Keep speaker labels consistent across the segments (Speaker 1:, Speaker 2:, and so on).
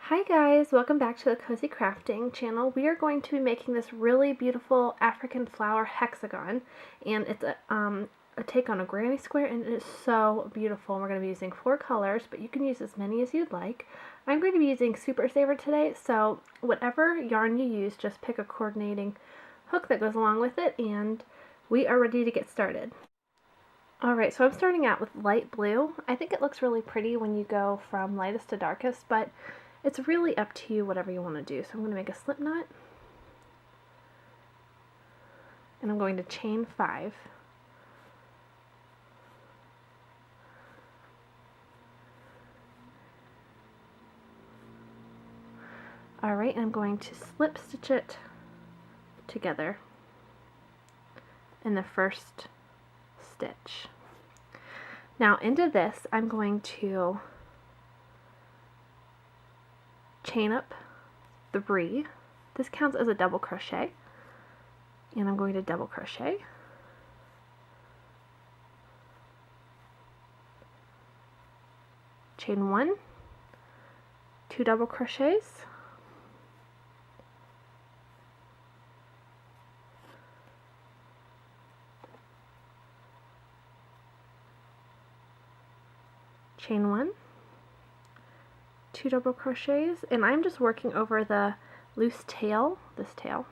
Speaker 1: Hi guys, welcome back to the Cozy Crafting channel. We are going to be making this really beautiful African flower hexagon, and it's a take on a granny square, and it is so beautiful. We're going to be using 4 colors, but you can use as many as you'd like. I'm going to be using Super Saver today, so whatever yarn you use, just pick a coordinating hook that goes along with it, and we are ready to get started. Alright, so I'm starting out with light blue. I think it looks really pretty when you go from lightest to darkest, but it's really up to you, whatever you want to do. So I'm going to make a slip knot, and I'm going to chain 5. Alright, I'm going to slip stitch it together in the first stitch. Now into this, I'm going to chain up 3. This counts as a double crochet, and I'm going to double crochet, chain 1, 2 double crochets, chain 1, 2 double crochets, and I'm just working over the loose tail, this tail,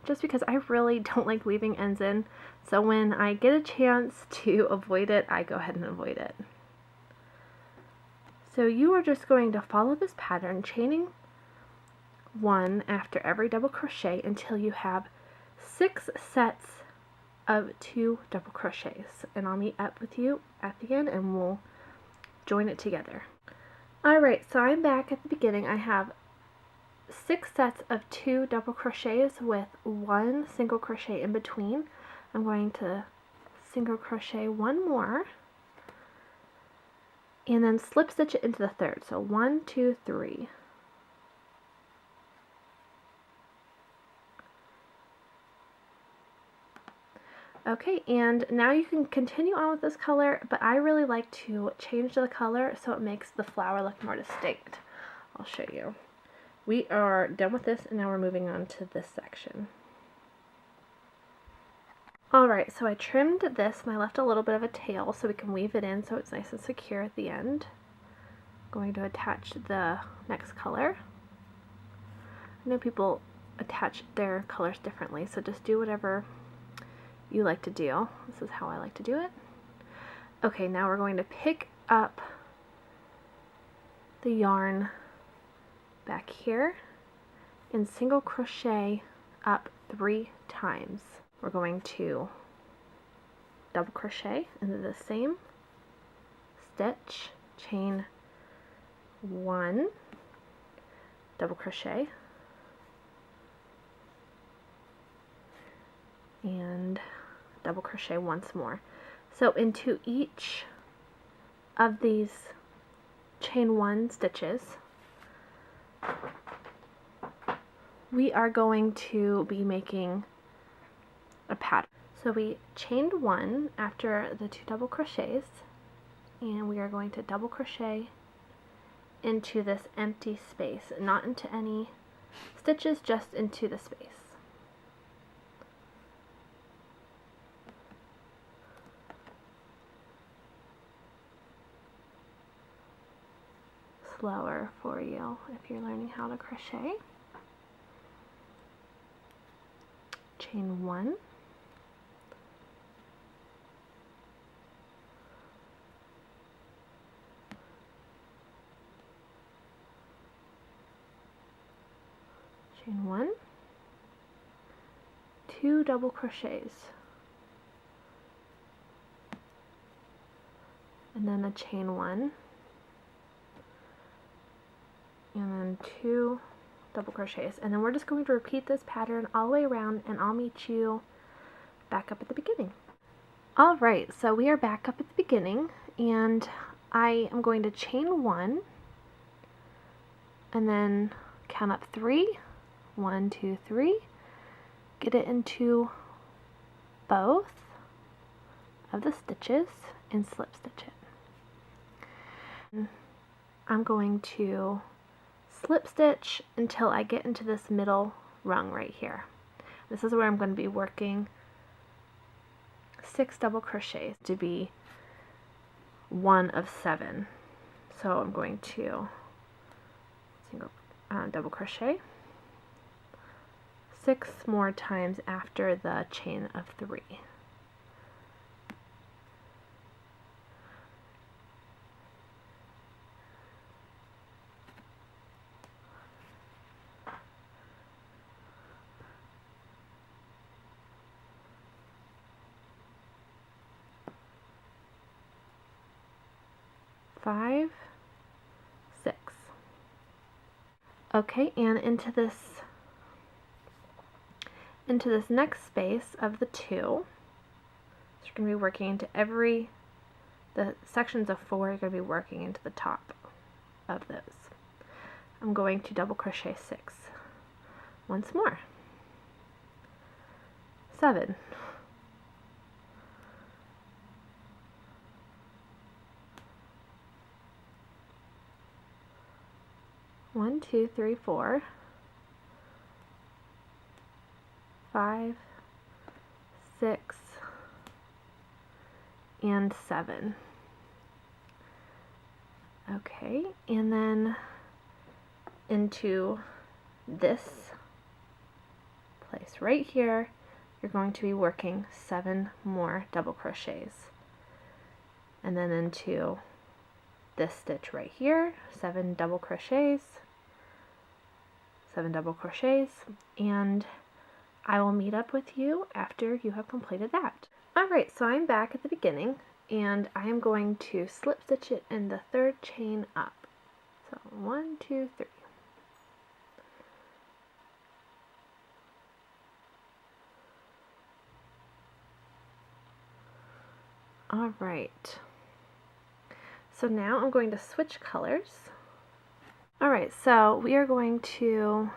Speaker 1: just because I really don't like leaving ends in, so when I get a chance to avoid it, I go ahead and avoid it. So you are just going to follow this pattern, chaining 1 after every double crochet until you have 6 sets of 2 double crochets, and I'll meet up with you at the end and we'll join it together. Alright, so I'm back at the beginning. I have 6 sets of 2 double crochets with 1 single crochet in between. I'm going to single crochet 1 more and then slip stitch it into the third. So 1, 2, 3. Okay, and now you can continue on with this color, but I really like to change the color so it makes the flower look more distinct. I'll show you. We are done with this, and now we're moving on to this section. Alright, so I trimmed this, and I left a little bit of a tail so we can weave it in so it's nice and secure at the end. I'm going to attach the next color. I know people attach their colors differently, so just do whatever you like to do. This is how I like to do it. Okay, now we're going to pick up the yarn back here and single crochet up 3 times. We're going to double crochet into the same stitch, chain 1, double crochet, and double crochet once more. So into each of these chain 1 stitches, we are going to be making a pattern. So we chained 1 after the 2 double crochets, and we are going to double crochet into this empty space, not into any stitches, just into the space. Slower for you if you're learning how to crochet. Chain 1, chain 1, 2 double crochets, and then a chain 1, and then 2 double crochets, and then we're just going to repeat this pattern all the way around, and I'll meet you back up at the beginning. Alright, so we are back up at the beginning, and I am going to chain 1 and then count up 3, 1, 2, 3, get it into both of the stitches and slip stitch it. I'm going to slip stitch until I get into this middle rung right here. This is where I'm going to be working 6 double crochets to be one of 7. So I'm going to double crochet 6 more times after the chain of 3. Five, 6. Okay, and into this next space of the 2, so you're going to be working into the sections of 4, you're going to be working into the top of those. I'm going to double crochet 6 once more. 7. 1, 2, 3, 4, 5, 6, and 7. Okay, and then into this place right here, you're going to be working 7 more double crochets. And then into this stitch right here, 7 double crochets, 7 double crochets, and I will meet up with you after you have completed that. Alright, so I'm back at the beginning, and I am going to slip stitch it in the 3rd chain up. So 1, 2, 3. Alright, so now I'm going to switch colors. Alright, so we are going to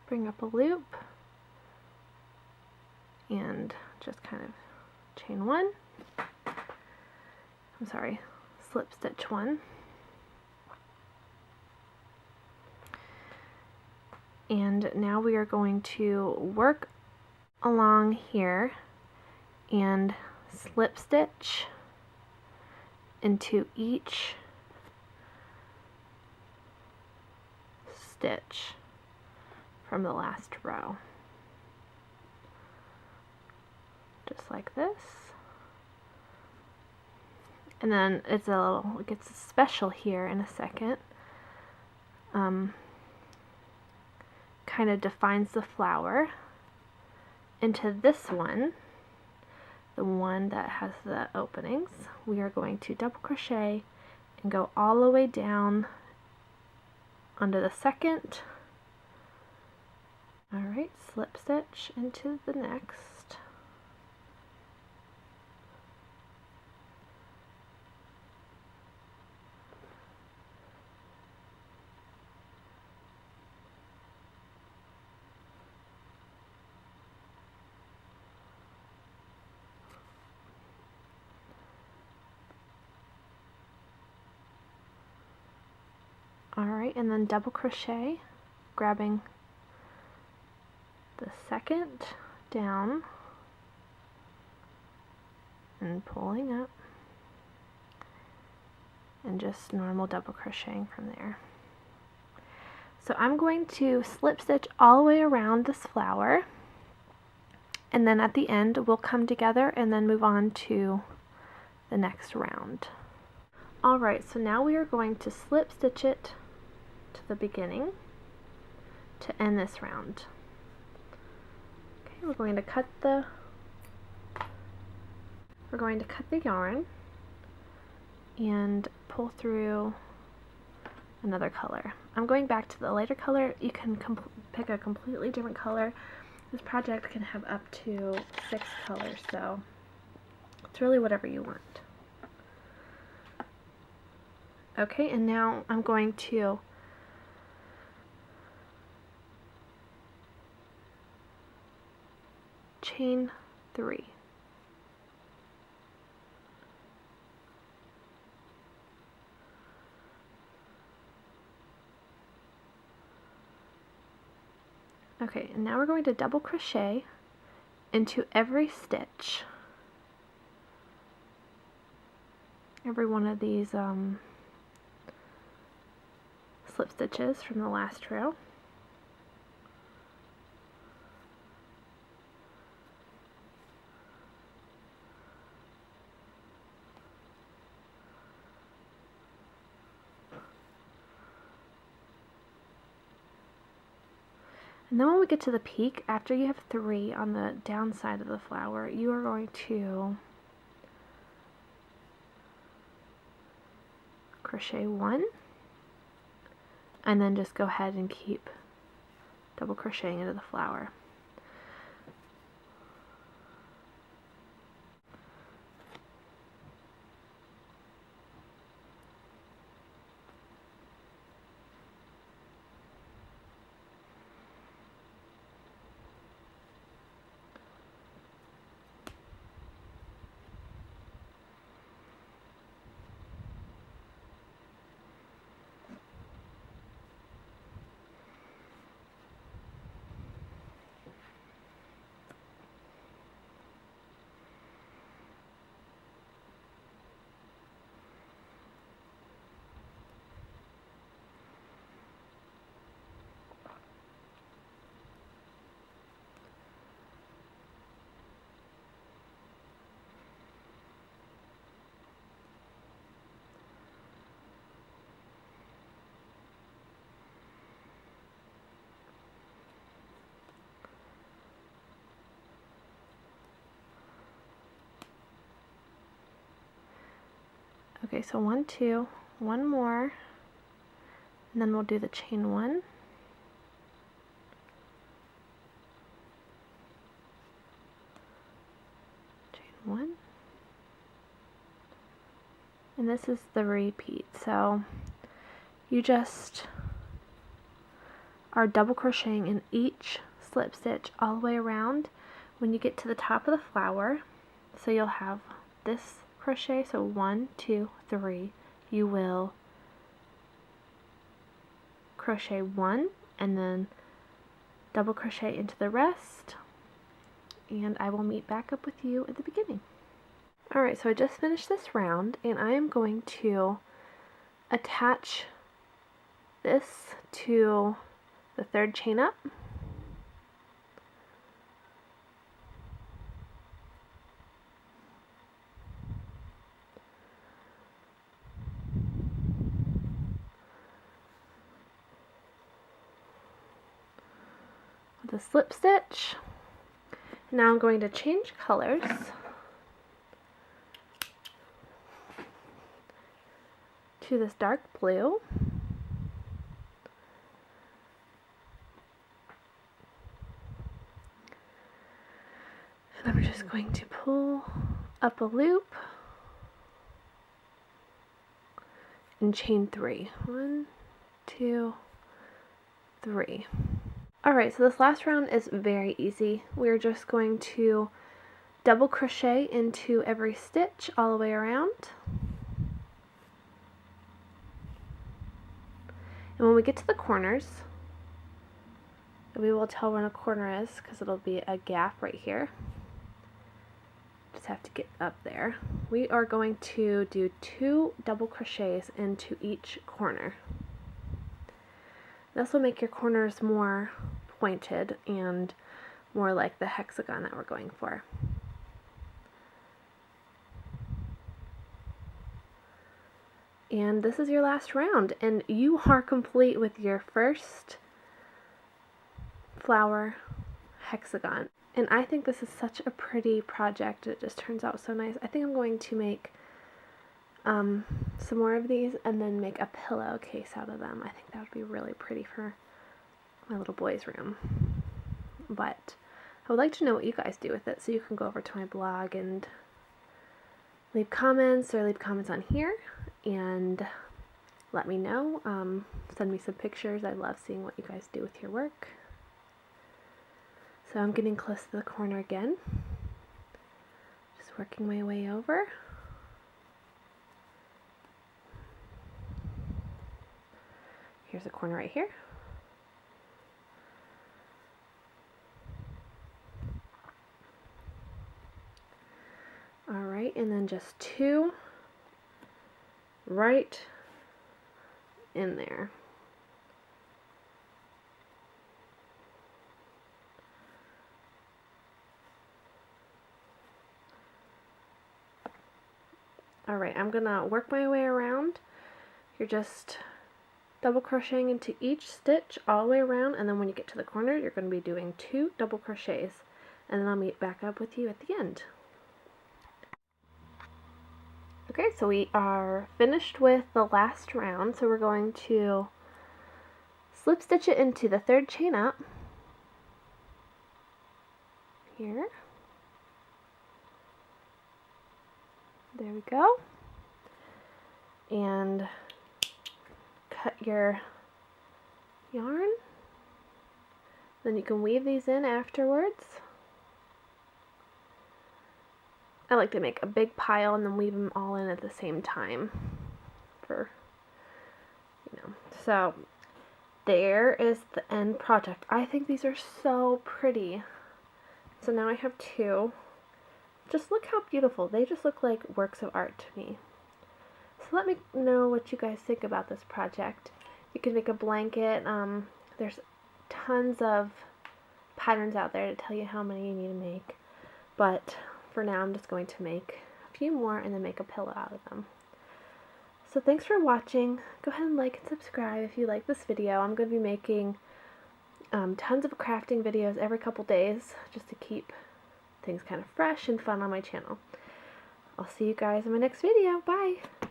Speaker 1: bring up a loop and just kind of chain 1. I'm sorry, slip stitch 1. And now we are going to work along here and slip stitch into each stitch from the last row, just like this. And then it gets special here in a second. Kind of defines the flower. Into this one, the one that has the openings, we are going to double crochet and go all the way down onto the 2nd. Alright, slip stitch into the next. Alright, and then double crochet, grabbing the 2nd down and pulling up, and just normal double crocheting from there. So I'm going to slip stitch all the way around this flower, and then at the end we'll come together and then move on to the next round. Alright, so now we are going to slip stitch it to the beginning to end this round. Okay, we're going to cut the yarn and pull through another color. I'm going back to the lighter color. You can pick a completely different color. This project can have up to 6 colors, so it's really whatever you want. Okay, and now I'm going to chain 3. Okay, and now we're going to double crochet into every stitch. Every one of these slip stitches from the last row. And then when we get to the peak, after you have 3 on the down side of the flower, you are going to crochet 1, and then just go ahead and keep double crocheting into the flower. Okay, so 1, 2, 1 more, and then we'll do the chain 1. Chain 1. And this is the repeat. So you just are double crocheting in each slip stitch all the way around when you get to the top of the flower. So you'll have this crochet, so 1, 2, 3, you will crochet 1 and then double crochet into the rest, and I will meet back up with you at the beginning. Alright, so I just finished this round and I am going to attach this to the 3rd chain up. The slip stitch. Now I'm going to change colors to this dark blue. And I'm just going to pull up a loop and chain 3. 1, 2, 3. Alright, so this last round is very easy. We're just going to double crochet into every stitch all the way around. And when we get to the corners, we will tell when a corner is because it'll be a gap right here. Just have to get up there. We are going to do 2 double crochets into each corner. This will make your corners more pointed and more like the hexagon that we're going for. And this is your last round, and you are complete with your first flower hexagon. And I think this is such a pretty project. It just turns out so nice. I think I'm going to make some more of these and then make a pillowcase out of them. I think that would be really pretty for my little boy's room. But I would like to know what you guys do with it, so you can go over to my blog and leave comments on here and let me know. Send me some pictures. I love seeing what you guys do with your work. So I'm getting close to the corner again. Just working my way over. Here's a corner right here. just 2 right in there. Alright, I'm gonna work my way around. You're just double crocheting into each stitch all the way around, and then when you get to the corner, you're going to be doing 2 double crochets, and then I'll meet back up with you at the end. Okay, so we are finished with the last round, so we're going to slip stitch it into the 3rd chain up here. There we go. And cut your yarn. Then you can weave these in afterwards. I like to make a big pile and then weave them all in at the same time for, So there is the end project. I think these are so pretty. So now I have 2. Just look how beautiful. They just look like works of art to me. So let me know what you guys think about this project. You can make a blanket. There's tons of patterns out there to tell you how many you need to make. But for now, I'm just going to make a few more and then make a pillow out of them. So thanks for watching. Go ahead and like and subscribe if you like this video. I'm going to be making tons of crafting videos every couple days just to keep things kind of fresh and fun on my channel. I'll see you guys in my next video. Bye!